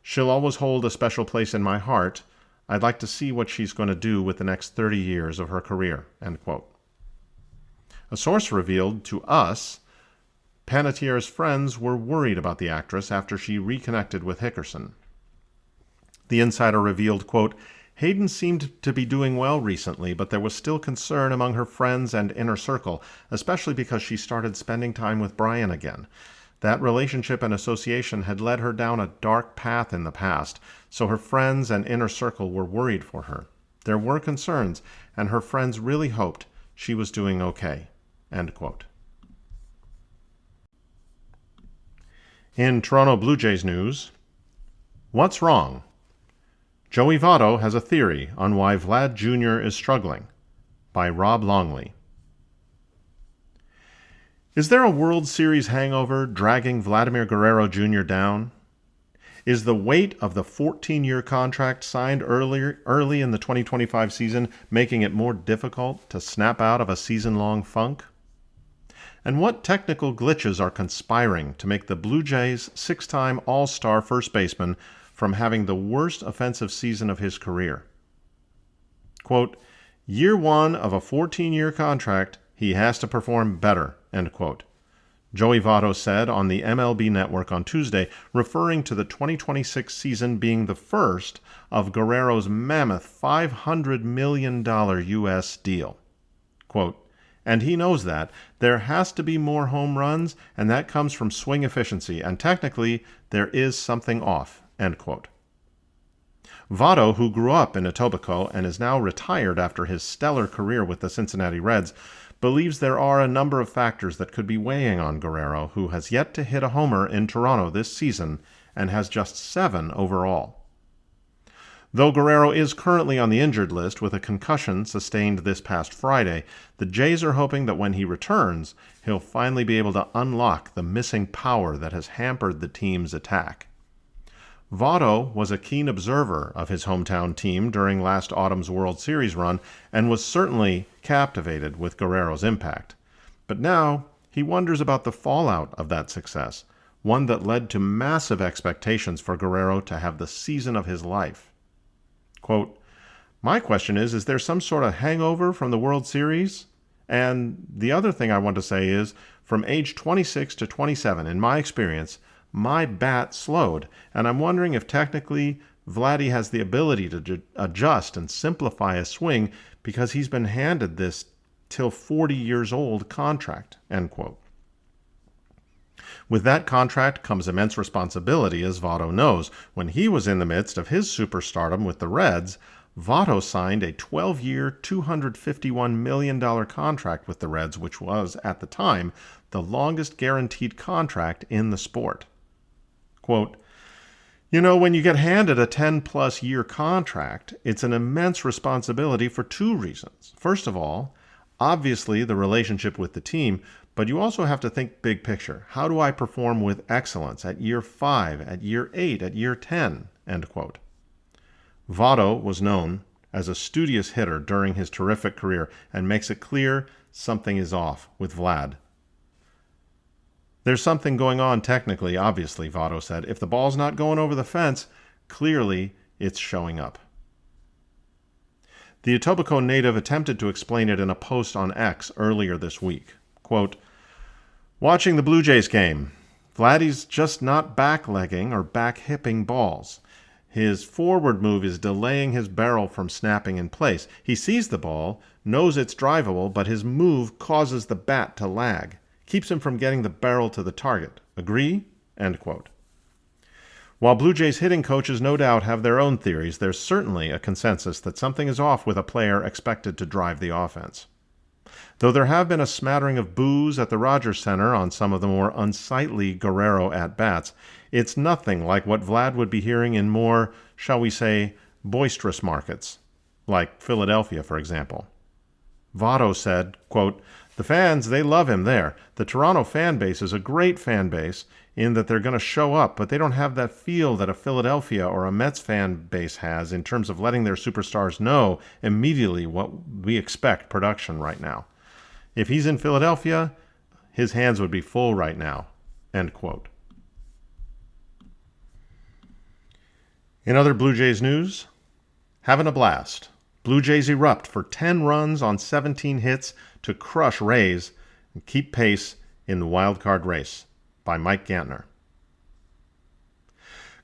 "She'll always hold a special place in my heart. I'd like to see what she's going to do with the next 30 years of her career," end quote. A source revealed to Us Panettiere's friends were worried about the actress after she reconnected with Hickerson. The insider revealed, quote, "Hayden seemed to be doing well recently, but there was still concern among her friends and inner circle, especially because she started spending time with Bryan again. That relationship and association had led her down a dark path in the past, so her friends and inner circle were worried for her. There were concerns, and her friends really hoped she was doing okay." End quote. In Toronto Blue Jays news, what's wrong? Joey Votto has a theory on why Vlad Jr. is struggling, by Rob Longley. Is there a World Series hangover dragging Vladimir Guerrero Jr. down? Is the weight of the 14-year contract signed early in the 2025 season making it more difficult to snap out of a season-long funk? And what technical glitches are conspiring to make the Blue Jays' six-time All-Star first baseman from having the worst offensive season of his career? Quote, "Year one of a 14-year contract, he has to perform better," end quote. Joey Votto said on the MLB Network on Tuesday, referring to the 2026 season being the first of Guerrero's mammoth $500 million U.S. deal. Quote, "And he knows that. There has to be more home runs, and that comes from swing efficiency, and technically, there is something off," end quote. Votto, who grew up in Etobicoke and is now retired after his stellar career with the Cincinnati Reds, believes there are a number of factors that could be weighing on Guerrero, who has yet to hit a homer in Toronto this season and has just 7 overall. Though Guerrero is currently on the injured list with a concussion sustained this past Friday, the Jays are hoping that when he returns, he'll finally be able to unlock the missing power that has hampered the team's attack. Votto was a keen observer of his hometown team during last autumn's World Series run and was certainly captivated with Guerrero's impact. But now he wonders about the fallout of that success, one that led to massive expectations for Guerrero to have the season of his life. Quote, "My question is there some sort of hangover from the World Series? And the other thing I want to say is, from age 26 to 27, in my experience, my bat slowed, and I'm wondering if technically Vladdy has the ability to adjust and simplify a swing because he's been handed this till 40 years old contract," end quote. With that contract comes immense responsibility, as Votto knows. When he was in the midst of his superstardom with the Reds, Votto signed a 12-year, $251 million contract with the Reds, which was, at the time, the longest guaranteed contract in the sport. Quote, "When you get handed a 10-plus year contract, it's an immense responsibility for two reasons. First of all, obviously the relationship with the team, but you also have to think big picture. How do I perform with excellence at year 5, at year 8, at year 10, end quote. Votto was known as a studious hitter during his terrific career and makes it clear something is off with Vlad. There's something going on technically, obviously, Votto said. If the ball's not going over the fence, clearly it's showing up. The Etobicoke native attempted to explain it in a post on X earlier this week. Quote, "Watching the Blue Jays game, Vladdy's just not back-legging or back-hipping balls. His forward move is delaying his barrel from snapping in place. He sees the ball, knows it's drivable, but his move causes the bat to lag. Keeps him from getting the barrel to the target. Agree?" End quote. While Blue Jays hitting coaches no doubt have their own theories, there's certainly a consensus that something is off with a player expected to drive the offense. Though there have been a smattering of boos at the Rogers Center on some of the more unsightly Guerrero at-bats, it's nothing like what Vlad would be hearing in more, shall we say, boisterous markets, like Philadelphia, for example. Votto said, quote, "The fans, they love him there. The Toronto fan base is a great fan base in that they're going to show up, but they don't have that feel that a Philadelphia or a Mets fan base has in terms of letting their superstars know immediately what we expect production right now. If he's in Philadelphia, his hands would be full right now," end quote. In other Blue Jays news, having a blast. Blue Jays erupt for 10 runs on 17 hits to crush Rays and keep pace in the wild card race, by Mike Gantner.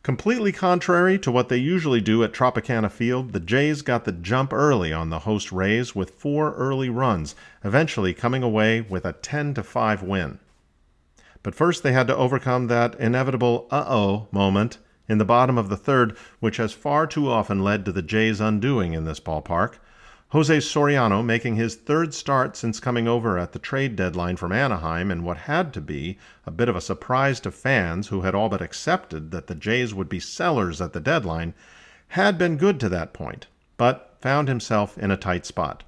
Completely contrary to what they usually do at Tropicana Field, the Jays got the jump early on the host Rays with 4 early runs, eventually coming away with a 10-5 win. But first they had to overcome that inevitable uh-oh moment in the bottom of the third, which has far too often led to the Jays' undoing in this ballpark. Jose Soriano making his third start since coming over at the trade deadline from Anaheim in what had to be a bit of a surprise to fans who had all but accepted that the Jays would be sellers at the deadline, had been good to that point, but found himself in a tight spot.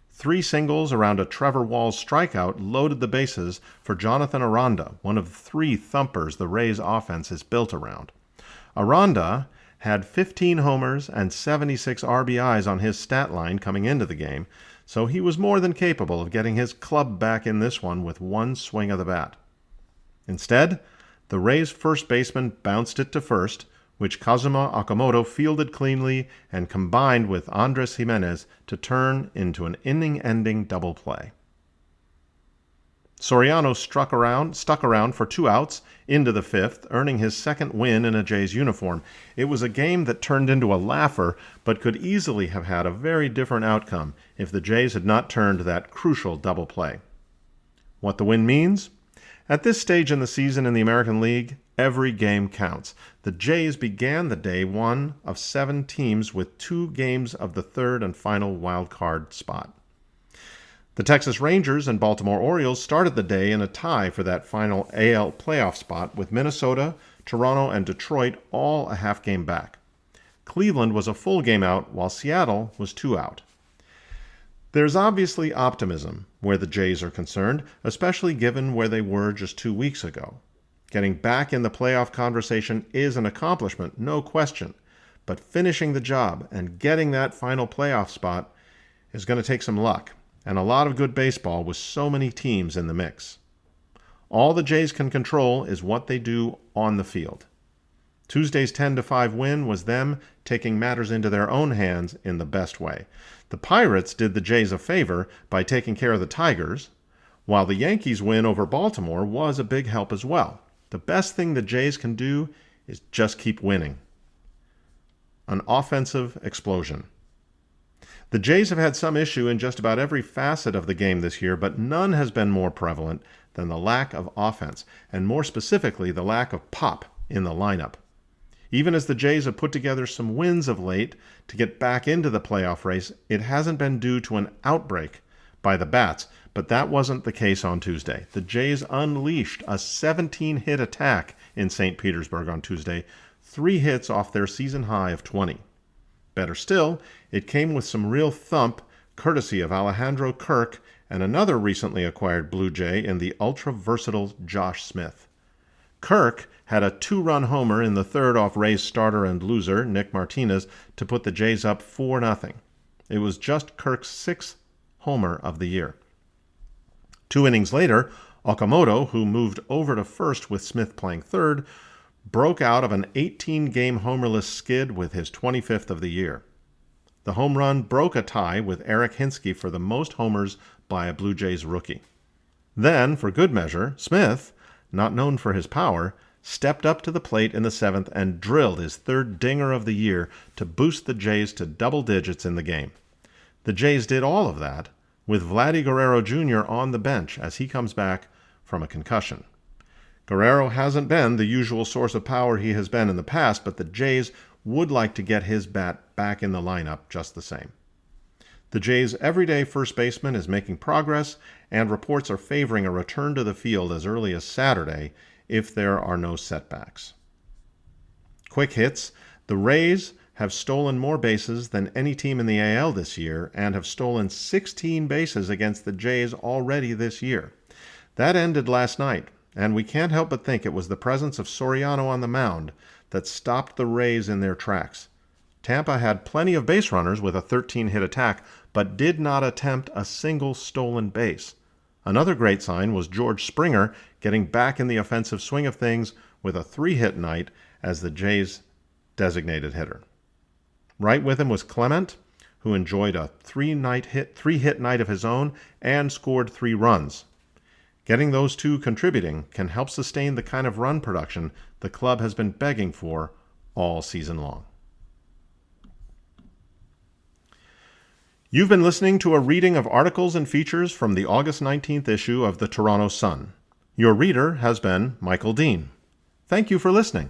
3 singles around a Trevor Walls strikeout loaded the bases for Jonathan Aranda, one of the 3 thumpers the Rays' offense is built around. Aranda had 15 homers and 76 RBIs on his stat line coming into the game, so he was more than capable of getting his club back in this one with one swing of the bat. Instead, the Rays' first baseman bounced it to first, which Kazuma Okamoto fielded cleanly and combined with Andres Jimenez to turn into an inning-ending double play. Soriano stuck around for 2 outs into the 5th, earning his second win in a Jays uniform. It was a game that turned into a laugher, but could easily have had a very different outcome if the Jays had not turned that crucial double play. What the win means? At this stage in the season in the American League, every game counts. The Jays began the day one of 7 teams with 2 games of the third and final wild card spot. The Texas Rangers and Baltimore Orioles started the day in a tie for that final AL playoff spot, with Minnesota, Toronto, and Detroit all a half game back. Cleveland was a full game out, while Seattle was 2 out. There's obviously optimism where the Jays are concerned, especially given where they were just 2 weeks ago. Getting back in the playoff conversation is an accomplishment, no question, but finishing the job and getting that final playoff spot is going to take some luck and a lot of good baseball with so many teams in the mix. All the Jays can control is what they do on the field. Tuesday's 10-5 win was them taking matters into their own hands in the best way. The Pirates did the Jays a favor by taking care of the Tigers, while the Yankees' win over Baltimore was a big help as well. The best thing the Jays can do is just keep winning. An offensive explosion. The Jays have had some issue in just about every facet of the game this year, but none has been more prevalent than the lack of offense, and more specifically, the lack of pop in the lineup. Even as the Jays have put together some wins of late to get back into the playoff race, it hasn't been due to an outbreak by the bats, but that wasn't the case on Tuesday. The Jays unleashed a 17-hit attack in St. Petersburg on Tuesday, 3 hits off their season high of 20. Better still, it came with some real thump, courtesy of Alejandro Kirk and another recently acquired Blue Jay in the ultra-versatile Josh Smith. Kirk had a 2-run homer in the third off Rays starter and loser, Nick Martinez, to put the Jays up 4-0. It was just Kirk's 6th homer of the year. 2 innings later, Okamoto, who moved over to first with Smith playing third, broke out of an 18-game homerless skid with his 25th of the year. The home run broke a tie with Eric Hinske for the most homers by a Blue Jays rookie. Then, for good measure, Smith, not known for his power, stepped up to the plate in the 7th and drilled his 3rd dinger of the year to boost the Jays to double digits in the game. The Jays did all of that with Vladdy Guerrero Jr. on the bench as he comes back from a concussion. Guerrero hasn't been the usual source of power he has been in the past, but the Jays would like to get his bat back in the lineup just the same. The Jays' everyday first baseman is making progress, and reports are favoring a return to the field as early as Saturday if there are no setbacks. Quick hits. The Rays have stolen more bases than any team in the AL this year and have stolen 16 bases against the Jays already this year. That ended last night, and we can't help but think it was the presence of Soriano on the mound that stopped the Rays in their tracks. Tampa had plenty of base runners with a 13-hit attack, but did not attempt a single stolen base. Another great sign was George Springer getting back in the offensive swing of things with a 3-hit night as the Jays' designated hitter. Right with him was Clement, who enjoyed a 3-hit night of his own and scored 3 runs. Getting those two contributing can help sustain the kind of run production the club has been begging for all season long. You've been listening to a reading of articles and features from the August 19th issue of the Toronto Sun. Your reader has been Michael Dean. Thank you for listening.